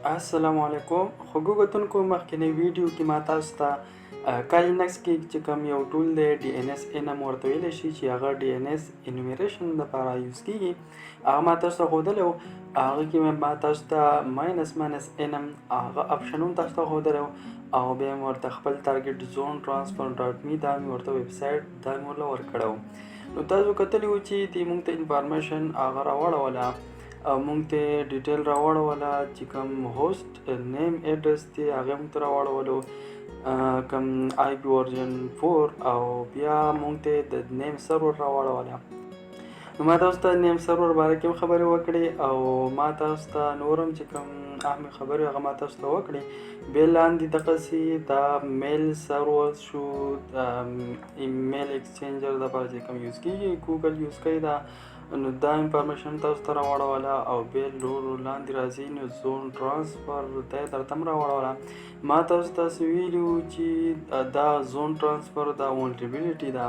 السلام علیکم. خوږو کتونکو مخکینی ویډیو کې ما تاسو ته کاینکس کې چې کوم یو ټول دی ډي ان اس انم ورته ویلی شي چې هغه ډي ان اس انومیریشن دپاره یوز کیږي. هغه ما تاسو ته ښودلی و. هغه کې ما تاسو ته ماینس انم هغه اپشن هم تاسو ته ښودلی و او بیا مې ورته خپل ټارګټ زون ټرانسفر ډاټ می دا مې ورته ویب سایټ دا مې ورله ورکړی و. نو تاسو کتلی و چې دې مونږ ته انفارمیشن هغه راوړوله او مونږ ته ډیټیل راوړوله چې کوم هوسټ نیم ایډرس دی هغه مونږ ته راوړولو کوم آی پی ورژن 4 او بیا مونږ ته د نیم سرور راوړوله. نو ما تاسو ته نیم سرور باره کې هم خبرې وکړې او ما تاسو ته نور هم چې کوم اهم خبرې هغه ما تاسو ته وکړې. بیا لاندې دغسې دا میل سرور شو ایمیل ایکسچینجر دپاره چې کوم یوز کېږي ګوګل یوز کوي دا نو دا انفارمیشن تاسو ته راوړوله او بیا لاندې راځي نو زون ټرانسفر دا یې درته هم راوړوله. ما تاسو ته ویلي وو چې دا زون ټرانسفر دا ولنریبیلیټي ده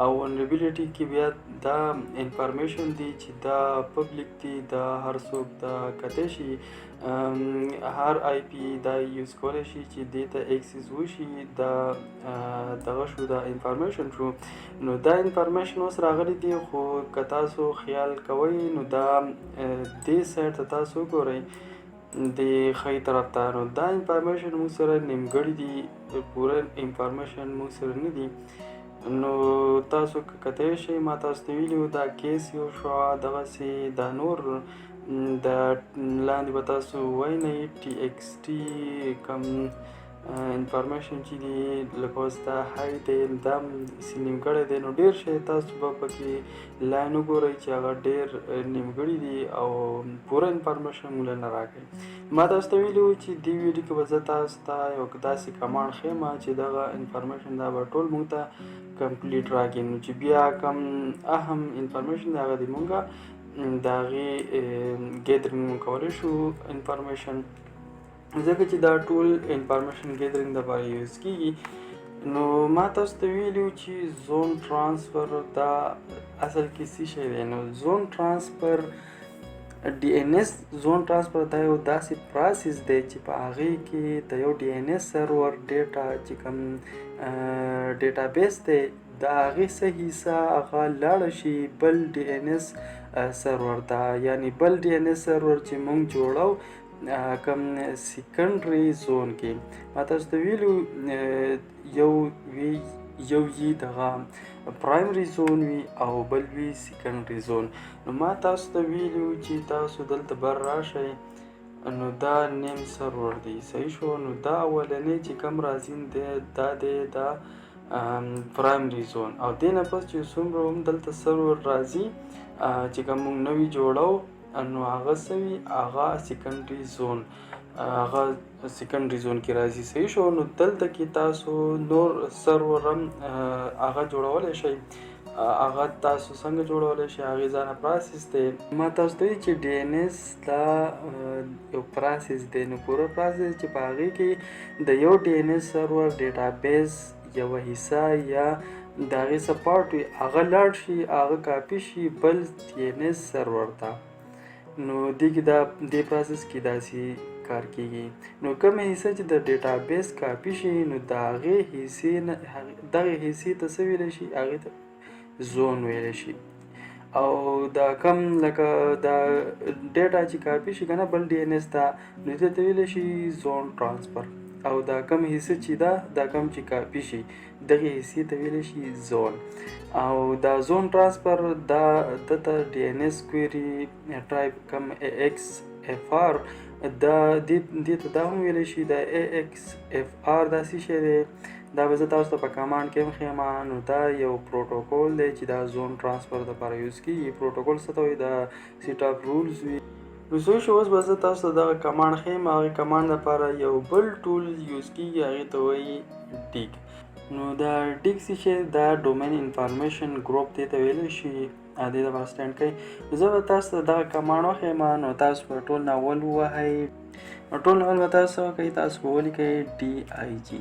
او ولنریبیلیټي کې بیا دا انفارمیشن دی چې دا پبلیک دی دا هر څوک دا کتی شي هر آی پی دا یوز کولی شي چې دې ته اکسس وشي دا دغه شو دا انفارمیشن شو. نو دا انفارمیشن اوس راغلی دی خو که تاسو خیال کوئ نو دا دې سایټ ته تاسو وګورئ د ښی طرف ته نو دا انفارمیشن موږ سره نیمګړي دي پوره انفارمیشن موږ سره نه دي. نو تاسو که کتی شئ ما تاسو ته ویلي وو دا کیس یو شوه دغسې دا نور د لاندې به تاسو وینئ ټي ایکس ټي کوم انفارمیشن چې دی لکه اوس دا های دی دا هسې نیمګړی دی نو ډېر شی تاسو به پکې لاین وګورئ چې هغه ډېر نیمګړي دي او پوره انفارمیشن موږ نه راکوي. ما تاسو ته ویلي وو چې دې ویډیو کې به زه تاسو ته یو داسې کمانډ ښیم چې دغه انفارمیشن دا به ټول موږ ته کمپلیټ راکړي نو چې بیا کوم اهم انفارمیشن دی هغه د موږ د هغې ګیدرینګ موږ کولی شو انفارمیشن ځکه چې دا ټول انفارمیشن ګیدرینګ دپاره یوز کیږي. نو ما تاسو ته ویلي وو چې زون ټرانسفر دا اصل کې څه شی دی. نو زون ټرانسفر ډي ان اس زون ټرانسفر دا یو داسې پروسس دی چې په هغې کې د یو ډي ان اس سرور ډیټا چې کوم ډیټابیس دی د هغې څه حصه هغه لاړه شي بل ډي ان اس سرور ته یعنی بل ډي ان اس سرور چې موږ جوړو کوم سیکنډري زون کې. ما تاسو ته ویلو یو یي دغه پرایمري زون وي او بل وي سیکنډري زون. نو ما تاسو ته ویلو چې تاسو دلته بر راشئ نو دا نیم سرور دی صحیح شو. نو دا اولنی چې کوم راځي دی دا دی دا پرایمري زون او دې نه پس چې څومره هم دلته سرور راځي چې کوم موږ نوي جوړو نو هغه څه وي هغه سیکنډري زون هغه سیکنډري زون کې راځي صحیح شو. نو دلته کې تاسو نور سرور هم هغه جوړولی شئ هغه تاسو څنګه جوړولی شئ هغې ځانه پروسس دی. ما تاسو ته چې ډي ان اس دا یو پروسس دی نو پوره پروسس چې په هغې کې د یو ډي ان اس سرور ډیټابیس یوه حصه یا د هغې څه پارټ وي هغه لاړ شي هغه کاپي شي بل ډي ان اس سرور ته. نو دې کې دې پروسس کې داسې کار کیږي. نو کومه حصه چې د ډیټابیس کاپي شي نو د هغې حصې نه دغې حصې ته څه ویلی شي هغې ته زون ویلی شي او دا کم لکه دا ډیټا چې کاپي شي که نه بل ډي ان اس ته نو دې ته ویلی شي زون ټرانسفر او دا کم حصه چې ده دا کم چې کاپي شي دغې حصې ته ویلی شي زون. او دا زون ټرانسفر دا دته ډي ان اس کویري ټایپ کم اے ایکس اف آر دا دې ته دا هم ویلی شي دا اے ایکس اف آر دا څه شی دی دا به زه تاسو ته په کمانډ کې هم ښیم. نو دا یو پروټوکول دی چې دا زون ټرانسفر دپاره یوز کېږي. پروټوکول څه ته وایي دا سیټ اف رولز وي. نو څه شو اوس به زه تاسو ته دغه کمانډ ښیم هغې کمانډ دپاره یو بل ټول یوز کېږي هغې ته وایي ډیګ. نو دا ډیګ څه شی دا ډومین انفارمیشن ګروپ دې ته ویلی شي دې دپاره سټینډ کوي. زه به تاسو ته دغه کمانډ وښیم نو تاسو به ټول ناول ووهئ. نو ټول ناول به تاسو وکئ تاسو به ولیکئ ډي آی جي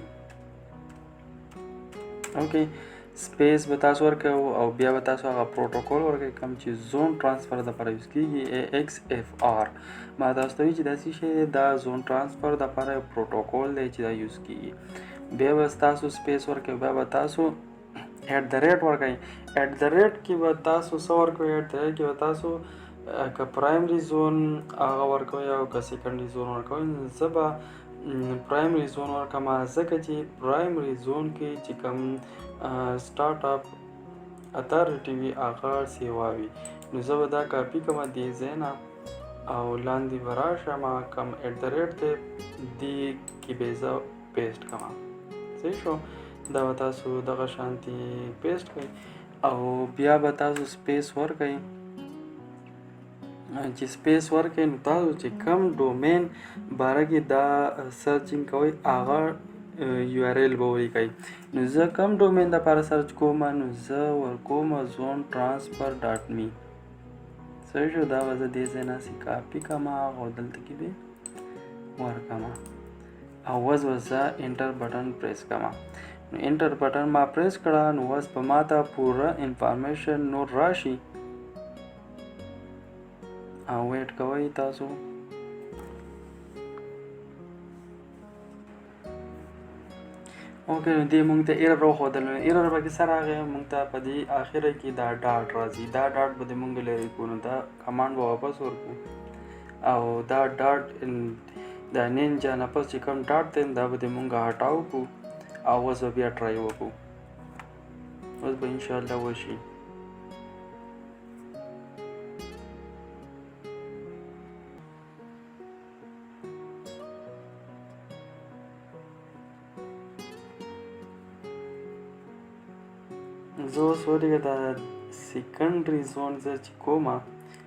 اوکې. स्पेस به تاسو ورکوو او بیا به تاسو هغه پروتوکول ورکوئ کوم چې زون ترانسفر دپاره یوز کیږي AXFR. ما تاسو ته وایي چې دا څه شی دی، دا زون ترانسفر دپاره یو پروتوکول دی چې دا یوز کیږي. بیا به تاسو سپیس ورکوئ، بیا به تاسو ایټ د ریټ ورکوئ. ایټ د ریټ کې به تاسو څه ورکوئ، ایټ د ریټ کې به تاسو که پرایمري زون هغه ورکوئ او که سیکنډري زون ورکوئ. زه به پرایمري زون ورکوم ځکه چې پرایمري زون کې چې کوم سټارټ اپ اتارټي وي هغه سیوا وي، نو زه به دا کاپي کوم دې ځای نه او لاندې به راشم کوم ایټ د ریټ دی دې کې به زه پیسټ کوم. صحیح شو؟ دا به تاسو دغه شانتي پیسټ کړئ او بیا به تاسو سپیس ورکړئ. چې سپیس ورکړئ نو تاسو چې کم ډومین باره کې دا سرچینګ کوئ هغه URL به ولیکئ. نو زه کم ډومین دپاره سرچ کوم، نو زه ورکوم زون ترانسفر ډاټ می. صحیح شو؟ دا به زه دې ځای نه هسې کاپي کړم او دلته کې به ورکړم او اوس به زه انټر بټن پریس کړم. نو انټر بټن ما پریس کړه، نو اوس به ما ته پوره انفارمیشن نور راشي او ویټ کوئ تاسو. اوکې، نو دې مونږ ته ایرر راوښودل. نو ایرر به کې څه راغی، مونږ ته په دې اخره کې دا ډاټ راځي. دا ډاټ به د مونږ لرې کړو، نو دا کمانډ به واپس ورکړو او دا ډاټ دا نینجا نه پس چې کوم ډاټ دی دا به د مونږ هټاو کړو او اوس به بیا ټرای وکړو. اوس به انشاءالله وشي. زه اوس ولې دا سیکنډري زون زه چې کوم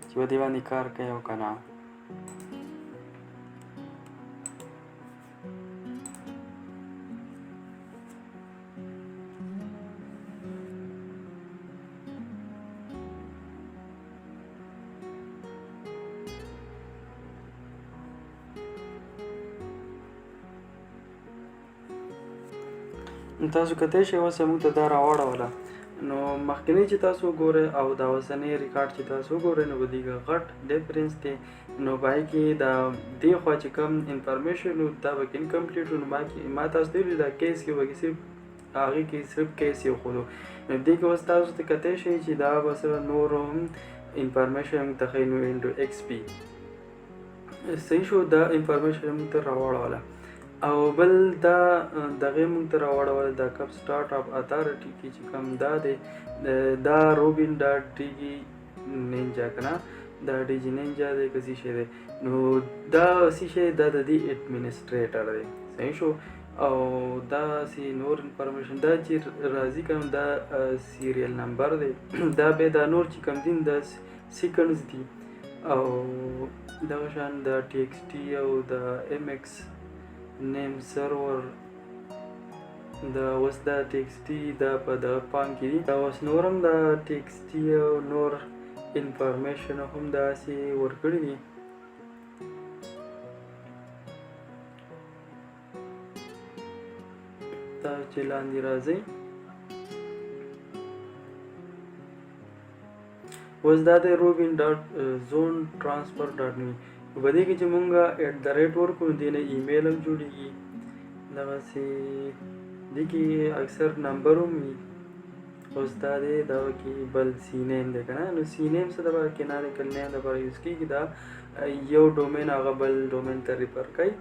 چې په دې باندې کار کوي او که نه. تاسو کتای شئ اوس موږ ته دا راوړوله. نو مخکینی چې تاسو وګورئ او دا اوسنی ریکارډ چې تاسو وګورئ نو په دې کې غټ ډیفرنس دی. نو په هغې کې دا دې خوا چې کوم انفارمیشن و دا به انکمپلیټ و. نو ما تاسو ته ویلي دا کیس کې به صرف هغې کې صرف کیس یې وښودو. نو دې کې اوس تاسو ته کتای شئ چې دا به سره نور هم انفارمیشن موږ ته ښیي. نو انټو ایکس پي صحیح شو، دا انفارمیشن موږ ته راوړوله. او بل دا دغه موږ ته راوړوله دا کپ سټارټ اپ اتارټي کې چې کوم دا دی دا روبین ډاټ ډي جي نینجا که نه، دا ډي جي نینجا دی که څه شی دی. نو دا څه شی دا د دې ایډمنسټریټر دی. صحیح شو؟ او دا سی نور انفارمیشن دا چې راځي کوم دا سیریل نمبر دی دا به دا نور چې کوم دي دا سیکنډز دي او دغه شان دا ټي ایکس ټي او دا ایم ایکس نیم سرور دا اوس دا ټي ایکس ټي دا په دغه پام کې دي. دا اوس نور هم دا ټي ایکس ټي او نور انفارمیشن هم داسې ورکړي دي. تاسو چې لاندې راځئ اوس دا د روبین ډاټ زون ترانسفر ډاټ می. په دې کې چې مونږ ایټ د ریټ ورکړو دې نه ایمیل هم جوړېږي. دغسې دې کې اکثر نمبر هم وي. اوس دا دی دغه کې بل سی نیم دی که نه. نو سی نیم څه دپاره کیناریکل نیم دپاره یوز کېږي. دا یو ډومین هغه بل ډومین ته ریفر کوي.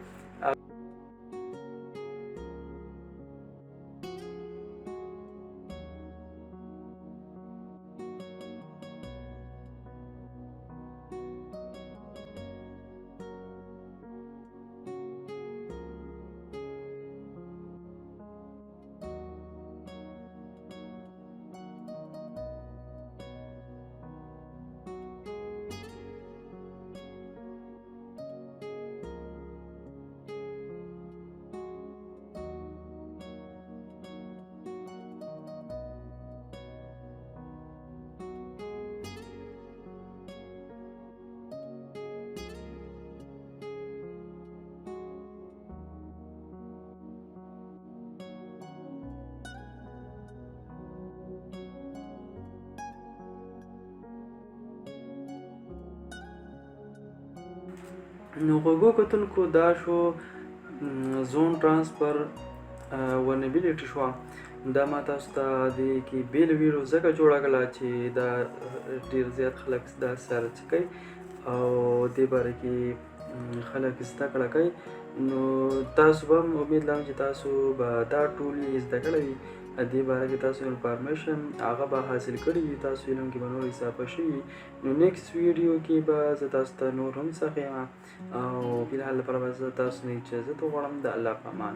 نو غوږو کتونکو دا شو زون ترانسفر ونبیلیټي شوه. دا ما تاسو ته دې کې بېل ویډیو ځکه جوړه کړله چې دا ډېر زیات خلک دا سرچ کوي او دې باره کې خلک زده کړه کوي. نو تاسو به هم امید لرم چې تاسو به دا ټول یې زده کړی وي. دې باره کې تاسو انفارمیشن هغه به حاصل کړي وي، تاسو علم کې به نور اضافه شوي وي. نو نیکسټ ویډیو کې به زه تاسو ته نور هم څه ښیم او فلحال لپاره به زه تاسو نه اجازت وغواړم. د الله په امان.